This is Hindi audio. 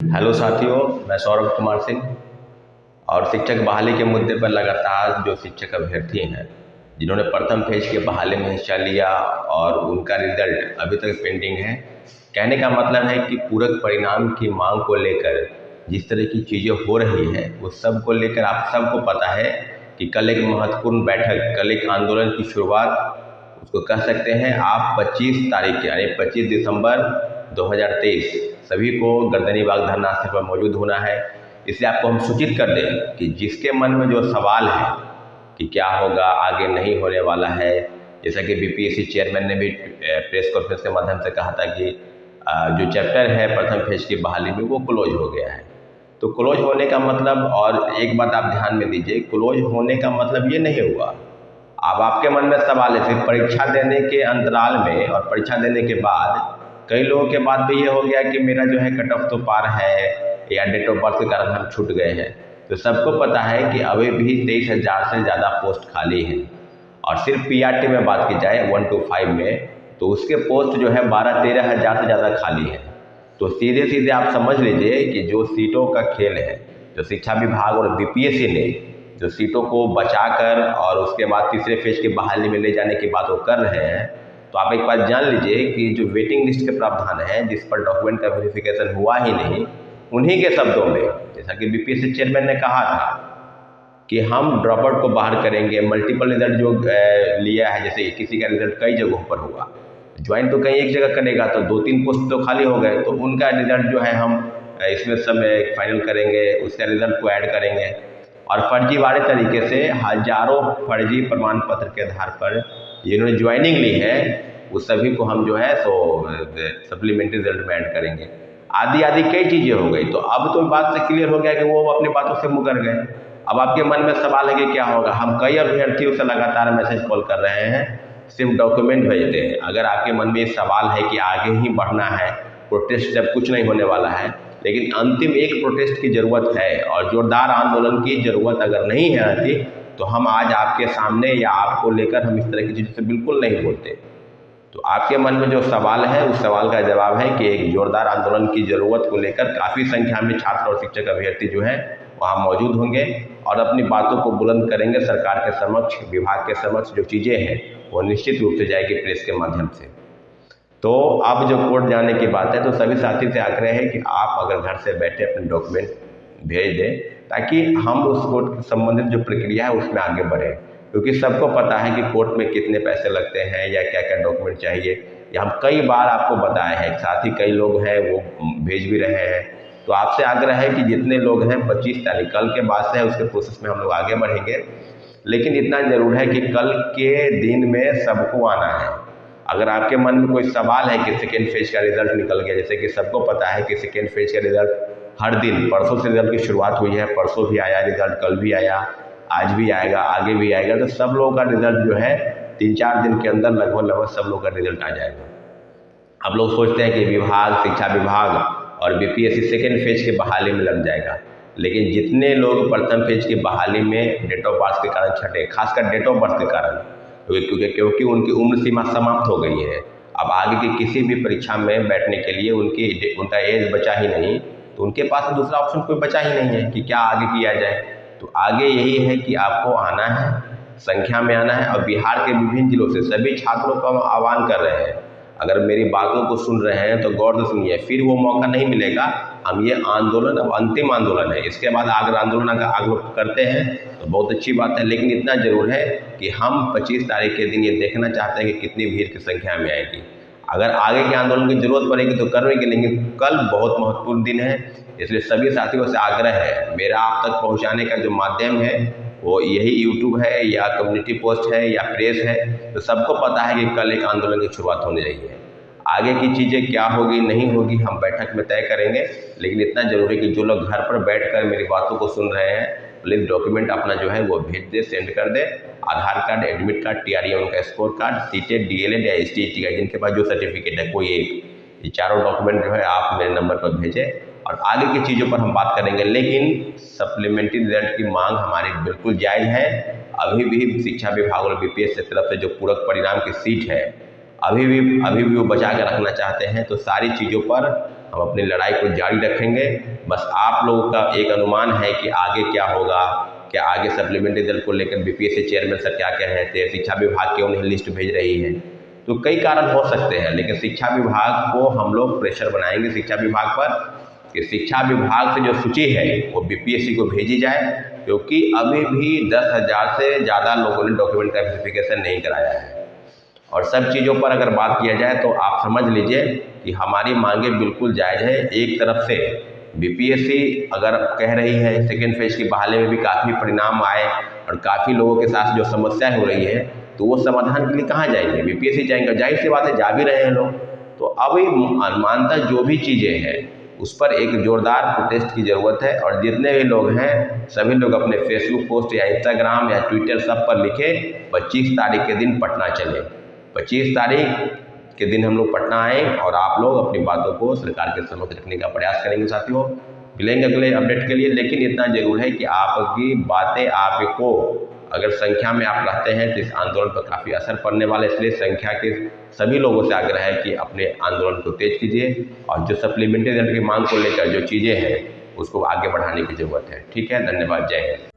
हेलो साथियों, मैं सौरभ कुमार सिंह और शिक्षक बहाली के मुद्दे पर लगातार जो शिक्षक अभ्यर्थी हैं जिन्होंने प्रथम फेज के बहाली में हिस्सा लिया और उनका रिजल्ट अभी तक पेंडिंग है। कहने का मतलब है कि पूरक परिणाम की मांग को लेकर जिस तरह की चीज़ें हो रही हैं उस सब को लेकर आप सबको पता है कि कल एक महत्वपूर्ण बैठक, कल एक आंदोलन की शुरुआत उसको कह सकते हैं आप 25 तारीख यानी 25 दिसंबर 2023 सभी को गर्दनी बाग धरना स्थल पर मौजूद होना है। इसलिए आपको हम सूचित कर दें कि जिसके मन में जो सवाल है कि क्या होगा, आगे नहीं होने वाला है, जैसा कि बीपीएससी चेयरमैन ने भी प्रेस कॉन्फ्रेंस के माध्यम से कहा था कि जो चैप्टर है प्रथम फेज की बहाली में वो क्लोज हो गया है। तो क्लोज होने का मतलब, और एक बात आप ध्यान में दीजिए, क्लोज होने का मतलब ये नहीं हुआ। अब आपके मन में सवाल है सिर्फ परीक्षा देने के अंतराल में और परीक्षा देने के बाद कई लोगों के बाद भी ये हो गया कि मेरा जो है कट ऑफ तो पार है या डेट ऑफ बर्थ के कारण हम छूट गए हैं। तो सबको पता है कि अभी भी 23,000 से ज़्यादा पोस्ट खाली हैं और सिर्फ पीआरटी में बात की जाए 1 to 5 में तो उसके पोस्ट जो है 12-13 हज़ार से ज़्यादा खाली हैं। तो सीधे सीधे आप समझ लीजिए कि जो सीटों का खेल है, जो शिक्षा विभाग और बीपीएससी ने जो सीटों को बचाकर और उसके बाद तीसरे फेज की बहाली में ले जाने की बात वो कर रहे हैं, तो आप एक बात जान लीजिए कि जो वेटिंग लिस्ट के प्रावधान है जिस पर डॉक्यूमेंट का वेरिफिकेशन हुआ ही नहीं, उन्हीं के शब्दों में जैसा कि बीपीएससी चेयरमैन ने कहा था कि हम ड्रॉप आउट को बाहर करेंगे, मल्टीपल रिजल्ट जो लिया है, जैसे किसी का रिजल्ट कई जगहों पर हुआ, ज्वाइन तो कहीं एक जगह करेगा तो 2-3 पोस्ट तो खाली हो गए, तो उनका रिजल्ट जो है हम इसमें सब फाइनल करेंगे, उसका रिजल्ट को ऐड करेंगे और फर्जीवाड़े तरीके से हजारों फर्जी प्रमाण पत्र के आधार पर जिन्होंने ज्वाइनिंग ली है उस सभी को हम जो है सो सप्लीमेंट्री रिजल्ट में ऐड करेंगे। आदि आदि कई चीज़ें हो गई। तो अब तो बात से क्लियर हो गया कि वो अपनी बातों से मुकर गए। अब आपके मन में सवाल है कि क्या होगा। हम कई अभ्यर्थियों से लगातार मैसेज कॉल कर रहे हैं, सिर्फ डॉक्यूमेंट भेजते हैं। अगर आपके मन में सवाल है कि आगे ही बढ़ना है, प्रोटेस्ट जब कुछ नहीं होने वाला है, लेकिन अंतिम एक प्रोटेस्ट की ज़रूरत है और जोरदार आंदोलन की ज़रूरत अगर नहीं है रहती तो हम आज आपके सामने या आपको लेकर हम इस तरह की चीज़ों से बिल्कुल नहीं बोलते। तो आपके मन में जो सवाल है उस सवाल का जवाब है कि एक जोरदार आंदोलन की ज़रूरत को लेकर काफ़ी संख्या में छात्र और शिक्षक अभ्यर्थी जो हैं वहाँ मौजूद होंगे और अपनी बातों को बुलंद करेंगे सरकार के समक्ष, विभाग के समक्ष। जो चीज़ें हैं वो निश्चित रूप से जाएगी प्रेस के माध्यम से। तो अब जो कोर्ट जाने की बात है तो सभी साथी से आग्रह है कि आप अगर घर से बैठे अपने डॉक्यूमेंट भेज दें ताकि हम उस कोर्ट से संबंधित जो प्रक्रिया है उसमें आगे बढ़ें, क्योंकि सबको पता है कि कोर्ट में कितने पैसे लगते हैं या क्या क्या डॉक्यूमेंट चाहिए। या हम कई बार आपको बताए हैं, साथी कई लोग हैं वो भेज भी रहे हैं। तो आपसे आग्रह है कि जितने लोग हैं 25 तारीख कल के बाद से है उसके प्रोसेस में हम लोग आगे बढ़ेंगे। लेकिन इतना ज़रूर है कि कल के दिन में सबको आना है। अगर आपके मन में कोई सवाल है कि सेकेंड फेज का रिजल्ट निकल गया, जैसे कि सबको पता है कि सेकेंड फेज का रिजल्ट हर दिन, परसों से रिजल्ट की शुरुआत हुई है, परसों भी आया रिजल्ट, कल भी आया, आज भी आएगा, आगे भी आएगा। तो सब लोगों का रिजल्ट जो है 3-4 दिन के अंदर लगभग सब लोगों का रिजल्ट आ जाएगा। अब लोग सोचते हैं कि विभाग, शिक्षा विभाग और बीपीएससी सेकेंड फेज के बहाली में लग जाएगा, लेकिन जितने लोग प्रथम फेज की बहाली में डेट ऑफ बर्थ के कारण छटे, खासकर डेट ऑफ बर्थ के कारण, क्योंकि उनकी उम्र सीमा समाप्त हो गई है, अब आगे की किसी भी परीक्षा में बैठने के लिए उनका एज बचा ही नहीं, तो उनके पास दूसरा ऑप्शन कोई बचा ही नहीं है कि क्या आगे किया जाए। तो आगे यही है कि आपको आना है, संख्या में आना है और बिहार के विभिन्न जिलों से सभी छात्रों को हम आह्वान कर रहे हैं। अगर मेरी बातों को सुन रहे हैं तो गौर से सुनिए, फिर वो मौका नहीं मिलेगा। हम ये आंदोलन अब अंतिम आंदोलन है, इसके बाद अगर आंदोलन अगर आगे करते हैं तो बहुत अच्छी बात है, लेकिन इतना ज़रूर है कि हम 25 तारीख के दिन ये देखना चाहते हैं कि कितनी भीड़ की संख्या में आएगी। अगर आगे के आंदोलन की जरूरत पड़ेगी तो करेंगे, लेकिन कल बहुत महत्वपूर्ण दिन है, इसलिए सभी साथियों से आग्रह है, मेरा आप तक पहुंचाने का जो माध्यम है वो यही यूट्यूब है या कम्युनिटी पोस्ट है या प्रेस है। तो सबको पता है कि कल एक आंदोलन की शुरुआत होने रही है। आगे की चीज़ें क्या होगी नहीं होगी हम बैठक में तय करेंगे, लेकिन इतना जरूरी कि जो लोग घर पर बैठकर मेरी बातों को सुन रहे हैं प्लीज़ डॉक्यूमेंट अपना जो है वो भेज दे, सेंड कर दे। आधार कार्ड, एडमिट कार्ड, टीआरई उनका स्कोर कार्ड, सीटेट, डीएलएड या एसटीईटी का जिनके पास जो सर्टिफिकेट है कोई एक, ये चारों डॉक्यूमेंट जो है आप मेरे नंबर पर भेजें और आगे की चीज़ों पर हम बात करेंगे। लेकिन सप्लीमेंट्री रिजल्ट की मांग हमारी बिल्कुल जायज़ है। अभी भी शिक्षा विभाग और बीपीएससी की तरफ से जो पूरक परिणाम की सीट है अभी भी वो बचा के रखना चाहते हैं। तो सारी चीज़ों पर हम अपनी लड़ाई को जारी रखेंगे। बस आप लोगों का एक अनुमान है कि आगे क्या होगा, क्या आगे सप्लीमेंट्री रिजल्ट को लेकर बीपीएससी चेयरमैन सर क्या कह रहे थे, शिक्षा विभाग क्यों नहीं लिस्ट भेज रही है, तो कई कारण हो सकते हैं। लेकिन शिक्षा विभाग को हम लोग प्रेशर बनाएंगे शिक्षा विभाग पर कि शिक्षा विभाग से जो सूची है वो बीपीएससी को भेजी जाए, क्योंकि अभी भी 10,000 से ज़्यादा लोगों ने डॉक्यूमेंट का वेरिफिकेशन नहीं कराया है। और सब चीज़ों पर अगर बात किया जाए तो आप समझ लीजिए कि हमारी मांगे बिल्कुल जायज़ है। एक तरफ से बीपीएससी अगर कह रही है सेकेंड फेज की बहाली में भी काफ़ी परिणाम आए और काफ़ी लोगों के साथ जो समस्याएं हो रही है, तो वो समाधान के लिए कहाँ जाएंगे, बीपीएससी जाएंगे। जाहिर सी बात है, जा भी रहे हैं लोग। तो अब अनुमानतः जो भी चीज़ें हैं उस पर एक जोरदार प्रोटेस्ट की ज़रूरत है। और जितने भी लोग हैं सभी लोग अपने फेसबुक पोस्ट या इंस्टाग्राम या ट्विटर सब पर लिखे 25 तारीख के दिन पटना चलें। 25 तारीख के दिन हम लोग पटना आएँ और आप लोग अपनी बातों को सरकार के समक्ष रखने का प्रयास करेंगे। साथियों, मिलेंगे अगले अपडेट के लिए, लेकिन इतना जरूर है कि आपकी बातें आपको अगर संख्या में आप रहते हैं तो इस आंदोलन पर काफ़ी असर पड़ने वाला है। इसलिए संख्या के सभी लोगों से आग्रह है कि अपने आंदोलन को तेज कीजिए और जो सप्लीमेंट्री रिजल्ट की मांग को लेकर जो चीज़ें हैं उसको आगे बढ़ाने की ज़रूरत है। ठीक है, धन्यवाद, जय हिंद।